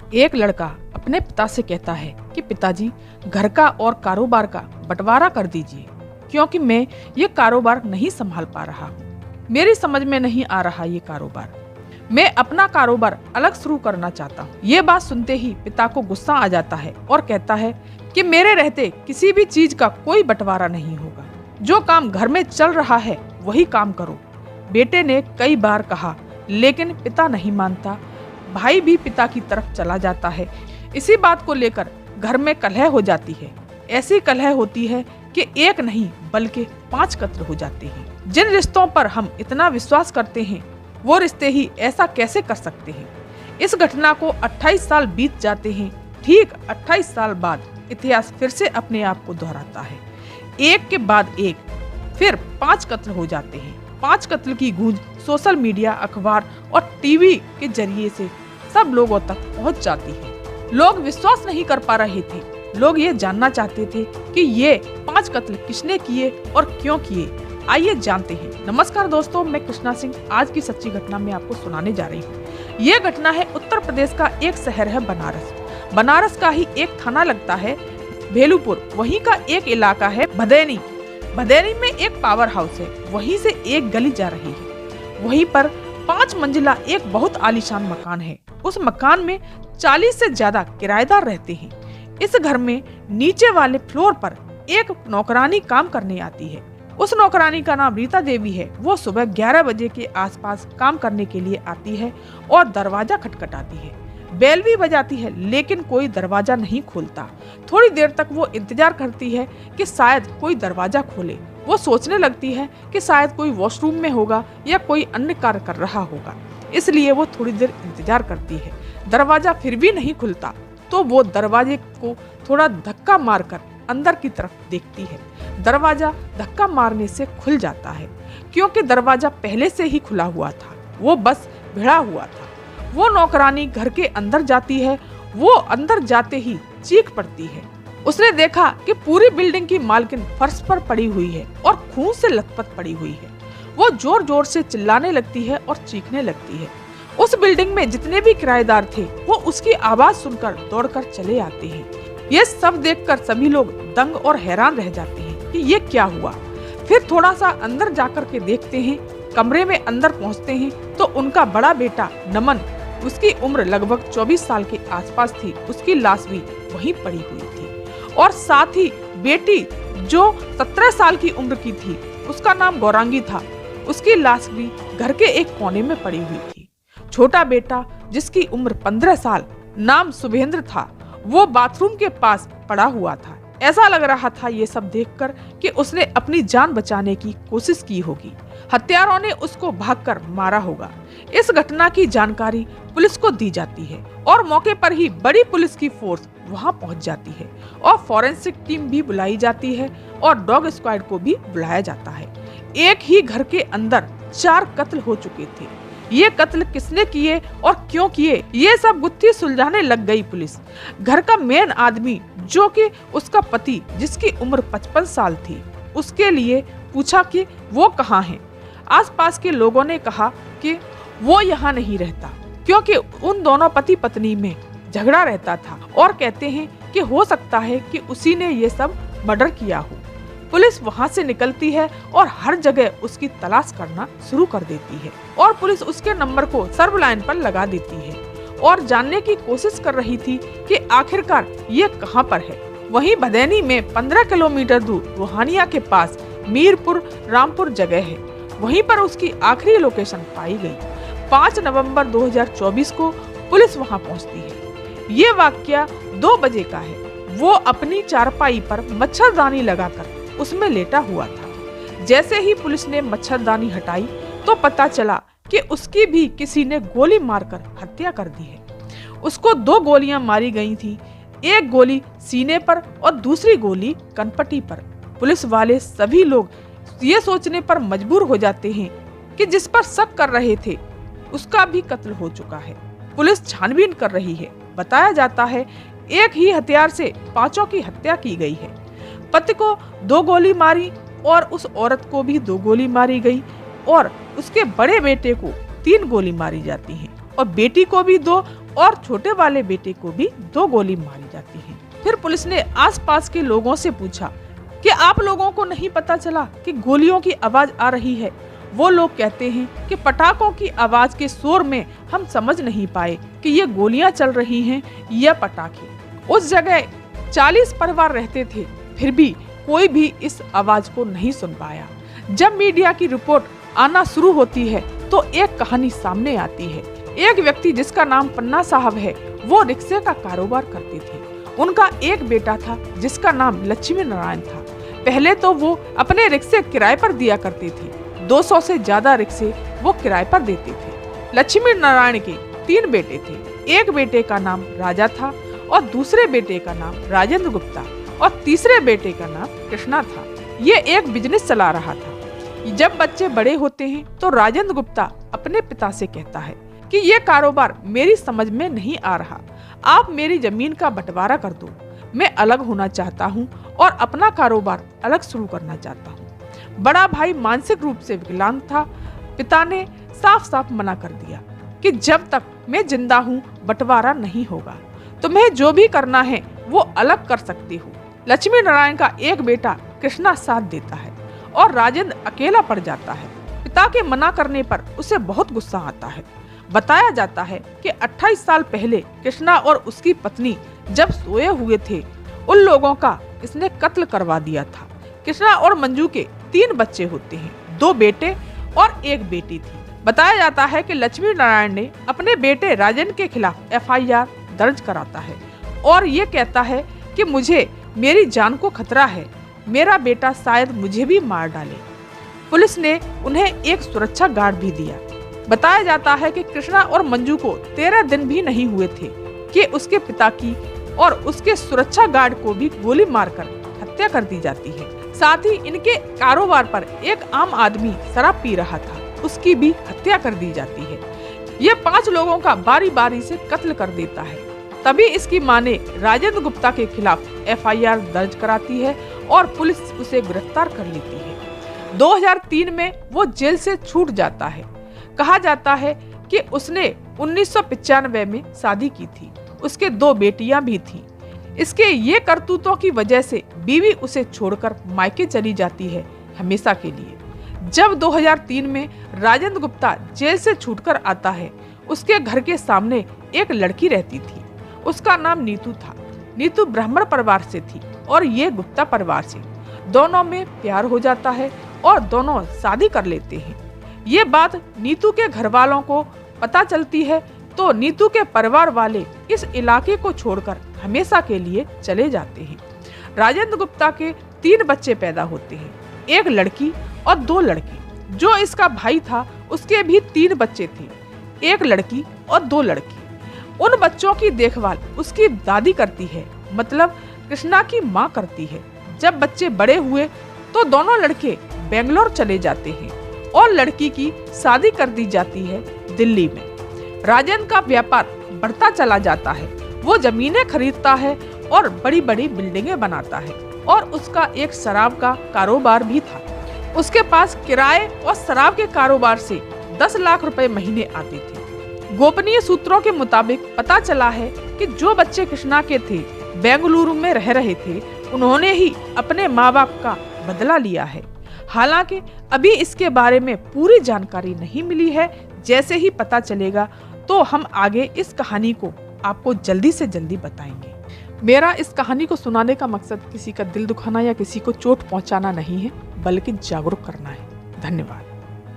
एक लड़का अपने पिता से कहता है कि पिताजी, घर का और कारोबार का बंटवारा कर दीजिए, क्योंकि मैं ये कारोबार नहीं संभाल पा रहा हूँ। मेरी समझ में नहीं आ रहा ये कारोबार। मैं अपना कारोबार अलग शुरू करना चाहता हूँ। ये बात सुनते ही पिता को गुस्सा आ जाता है और कहता है कि मेरे रहते किसी भी चीज का कोई बंटवारा नहीं होगा। जो काम घर में चल रहा है वही काम करो। बेटे ने कई बार कहा, लेकिन पिता नहीं मानता। भाई भी पिता की तरफ चला जाता है। इसी बात को लेकर घर में कलह हो जाती है। ऐसी कलह होती है कि एक नहीं बल्कि 5 कत्ल हो जाते हैं। जिन रिश्तों पर हम इतना विश्वास करते हैं, वो रिश्ते ही ऐसा कैसे कर सकते हैं। इस घटना को 28 साल बीत जाते हैं। ठीक 28 साल बाद इतिहास फिर से अपने आप को दोहराता है। एक के बाद एक फिर 5 कत्ल हो जाते हैं। 5 कत्ल की गूंज सोशल मीडिया, अखबार और टीवी के जरिए से सब लोगों तक पहुंच जाती है। लोग विश्वास नहीं कर पा रहे थे। लोग ये जानना चाहते थे कि ये 5 कत्ल किसने किए और क्यों किए। आइए जानते हैं। नमस्कार दोस्तों, मैं कृष्णा सिंह आज की सच्ची घटना में आपको सुनाने जा रही हूँ। ये घटना है उत्तर प्रदेश का एक शहर है बनारस। बनारस का ही एक थाना लगता है भेलुपुर। वहीं का एक इलाका है भदैनी। भदैनी में एक पावर हाउस है। वहीं से एक गली जा रही है। वहीं पर 5 मंजिला एक बहुत आलीशान मकान है। उस मकान में 40 से ज्यादा किराएदार रहते हैं। इस घर में नीचे वाले फ्लोर पर एक नौकरानी काम करने आती है। उस नौकरानी का नाम रीता देवी है। वो सुबह 11 बजे के आसपास काम करने के लिए आती है और दरवाजा खटखटाती है। बेल भी बजाती है, लेकिन कोई दरवाजा नहीं खोलता। थोड़ी देर तक वो इंतजार करती है कि शायद कोई दरवाजा खोले। वो सोचने लगती है कि शायद कोई वॉशरूम में होगा या कोई अन्य कार्य कर रहा होगा, इसलिए वो थोड़ी देर इंतजार करती है। दरवाजा फिर भी नहीं खुलता तो वो दरवाजे को थोड़ा धक्का मारकर अंदर की तरफ देखती है। दरवाजा धक्का मारने से खुल जाता है, क्योंकि दरवाजा पहले से ही खुला हुआ था। वो बस भिड़ा हुआ था। वो नौकरानी घर के अंदर जाती है। वो अंदर जाते ही चीख पड़ती है। उसने देखा कि पूरी बिल्डिंग की मालकिन फर्श पर पड़ी हुई है और खून से लथपथ पड़ी हुई है। वो जोर जोर से चिल्लाने लगती है और चीखने लगती है। उस बिल्डिंग में जितने भी किराएदार थे वो उसकी आवाज सुनकर दौड़कर चले आते हैं। ये सब देखकर सभी लोग दंग और हैरान रह जाते हैं कि ये क्या हुआ। फिर थोड़ा सा अंदर जाकर के देखते हैं। कमरे में अंदर पहुंचते हैं तो उनका बड़ा बेटा नमन, उसकी उम्र लगभग 24 साल के आसपास थी, उसकी लाश भी वहीं पड़ी हुई थी। और साथ ही बेटी जो 17 साल की उम्र की थी, उसका नाम गौरांगी था, उसकी लाश भी घर के एक कोने में पड़ी हुई थी। छोटा बेटा जिसकी उम्र 15 साल, नाम शुभेंद्र था, वो बाथरूम के पास पड़ा हुआ था। ऐसा लग रहा था ये सब देखकर कि उसने अपनी जान बचाने की कोशिश की होगी। हत्यारों ने उसको भागकर मारा होगा। इस घटना की जानकारी पुलिस को दी जाती है और मौके पर ही बड़ी पुलिस की फोर्स वहां पहुंच जाती है और फॉरेंसिक टीम भी बुलाई जाती है और डॉग स्क्वाड को भी बुलाया जाता है। एक ही घर के अंदर 4 कत्ल हो चुके थे। ये कत्ल किसने किए और क्यों किए, ये सब गुत्थी सुलझाने लग गई पुलिस। घर का मेन आदमी जो कि उसका पति, जिसकी उम्र 55 साल थी, उसके लिए पूछा कि वो कहाँ है। आसपास के लोगों ने कहा कि वो यहाँ नहीं रहता, क्योंकि उन दोनों पति पत्नी में झगड़ा रहता था और कहते हैं कि हो सकता है कि उसी ने ये सब मर्डर किया हो। पुलिस वहां से निकलती है और हर जगह उसकी तलाश करना शुरू कर देती है और पुलिस उसके नंबर को सर्व लाइन पर लगा देती है और जानने की कोशिश कर रही थी कि आखिरकार ये कहां पर है। वहीं भदैनी में 15 किलोमीटर दूर रोहानिया के पास मीरपुर रामपुर जगह है। वहीं पर उसकी आखिरी लोकेशन पाई गई। 5 नवंबर 2024 को पुलिस वहां पहुंचती है। ये वाकया 2 बजे का है। वो अपनी चारपाई पर मच्छरदानी लगाकर उसमें लेटा हुआ था। जैसे ही पुलिस ने मच्छरदानी हटाई तो पता चला कि उसकी भी किसी ने गोली मारकर हत्या कर दी है। उसको 2 गोलियां मारी गई थी, एक गोली सीने पर और दूसरी गोली कनपटी पर। पुलिस वाले सभी लोग ये सोचने पर मजबूर हो जाते हैं कि जिस पर शक कर रहे थे उसका भी कत्ल हो चुका है। पुलिस छानबीन कर रही है। बताया जाता है एक ही हथियार से 5 की हत्या की गई है। पति को 2 गोली मारी और उस औरत को भी 2 गोली मारी गई और उसके बड़े बेटे को 3 गोली मारी जाती है और बेटी को भी 2 और छोटे वाले बेटे को भी 2 गोली मारी जाती है। फिर पुलिस ने आसपास के लोगों से पूछा कि आप लोगों को नहीं पता चला कि गोलियों की आवाज आ रही है। वो लोग कहते हैं कि पटाखों की आवाज के शोर में हम समझ नहीं पाए कि ये गोलियां चल रही हैं या पटाखे। उस जगह 40 परिवार रहते थे, फिर भी कोई भी इस आवाज को नहीं सुन पाया। जब मीडिया की रिपोर्ट आना शुरू होती है तो एक कहानी सामने आती है। एक व्यक्ति जिसका नाम पन्ना साहब है, वो रिक्शे का कारोबार करते थे। उनका एक बेटा था जिसका नाम लक्ष्मी नारायण था। पहले तो वो अपने रिक्शे किराए पर दिया करते थे। 200 से ज्यादा रिक्शे वो किराए पर देते थे। लक्ष्मी नारायण के 3 बेटे थे। एक बेटे का नाम राजा था और दूसरे बेटे का नाम राजेंद्र गुप्ता और तीसरे बेटे का नाम कृष्णा था। ये एक बिजनेस चला रहा था। जब बच्चे बड़े होते हैं तो राजेंद्र गुप्ता अपने पिता से कहता है कि ये कारोबार मेरी समझ में नहीं आ रहा, आप मेरी जमीन का बंटवारा कर दो। मैं अलग होना चाहता हूँ और अपना कारोबार अलग शुरू करना चाहता हूँ। बड़ा भाई मानसिक रूप से विकलांग था। पिता ने साफ साफ मना कर दिया कि जब तक मैं जिंदा हूँ बंटवारा नहीं होगा, तुम्हें जो भी करना है वो अलग कर सकती हो। लक्ष्मी नारायण का एक बेटा कृष्णा साथ देता है और राजेंद्र अकेला पड़ जाता है। पिता के मना करने पर उसे बहुत गुस्सा आता है। बताया जाता है कि 28 साल पहले कृष्णा और उसकी पत्नी जब सोए हुए थे, उन लोगों का इसने कत्ल करवा दिया था। कृष्णा और मंजू के 3 बच्चे होते हैं, 2 बेटे और 1 बेटी थी। बताया जाता है कि लक्ष्मी नारायण ने अपने बेटे राजेंद्र के खिलाफ FIR दर्ज कराता है और ये कहता है कि मुझे मेरी जान को खतरा है, मेरा बेटा शायद मुझे भी मार डाले। पुलिस ने उन्हें एक सुरक्षा गार्ड भी दिया। बताया जाता है कि कृष्णा और मंजू को 13 दिन भी नहीं हुए थे कि उसके पिता की और उसके सुरक्षा गार्ड को भी गोली मारकर हत्या कर दी जाती है। साथ ही इनके कारोबार पर एक आम आदमी शराब पी रहा था, उसकी भी हत्या कर दी जाती है। ये 5 लोगों का बारी बारी से कत्ल कर देता है। तभी इसकी मां ने राजेंद्र गुप्ता के खिलाफ FIR दर्ज कराती है और पुलिस उसे गिरफ्तार कर लेती है। 2003 में वो जेल से छूट जाता है। कहा जाता है कि उसने 1995 में शादी की थी। उसके 2 बेटियां भी थीं। इसके ये करतूतों की वजह से बीवी उसे छोड़कर मायके चली जाती है हमेशा के लिए। जब 2003 में राजेंद्र गुप्ता जेल से छूटकर आता है, उसके घर के सामने एक लड़की रहती थी। उसका नाम नीतू था। नीतू ब्राह्मण परिवार से थी और ये गुप्ता परिवार से। दोनों में प्यार हो जाता है और दोनों शादी कर लेते हैं। ये बात नीतू के घर वालों को पता चलती है तो नीतू के परिवार वाले इस इलाके को छोड़कर हमेशा के लिए चले जाते हैं। राजेंद्र गुप्ता के 3 बच्चे पैदा होते हैं, 1 लड़की और 2 लड़के। जो इसका भाई था उसके भी 3 बच्चे थे, 1 लड़की और 2 लड़के। उन बच्चों की देखभाल उसकी दादी करती है, मतलब कृष्णा की माँ करती है। जब बच्चे बड़े हुए तो दोनों लड़के बेंगलोर चले जाते हैं और लड़की की शादी कर दी जाती है दिल्ली में। राजेंद्र का व्यापार बढ़ता चला जाता है। वो जमीनें खरीदता है और बड़ी बड़ी बिल्डिंगें बनाता है और उसका एक शराब का कारोबार भी था। उसके पास किराए और शराब के कारोबार से 10 लाख रुपए महीने आते थे। गोपनीय सूत्रों के मुताबिक पता चला है कि जो बच्चे कृष्णा के थे बेंगलुरु में रह रहे थे, उन्होंने ही अपने माँ बाप का बदला लिया है। हालांकि अभी इसके बारे में पूरी जानकारी नहीं मिली है। जैसे ही पता चलेगा तो हम आगे इस कहानी को आपको जल्दी से जल्दी बताएंगे। मेरा इस कहानी को सुनाने का मकसद किसी का दिल दुखाना या किसी को चोट पहुंचाना नहीं है, बल्कि जागरूक करना है। धन्यवाद।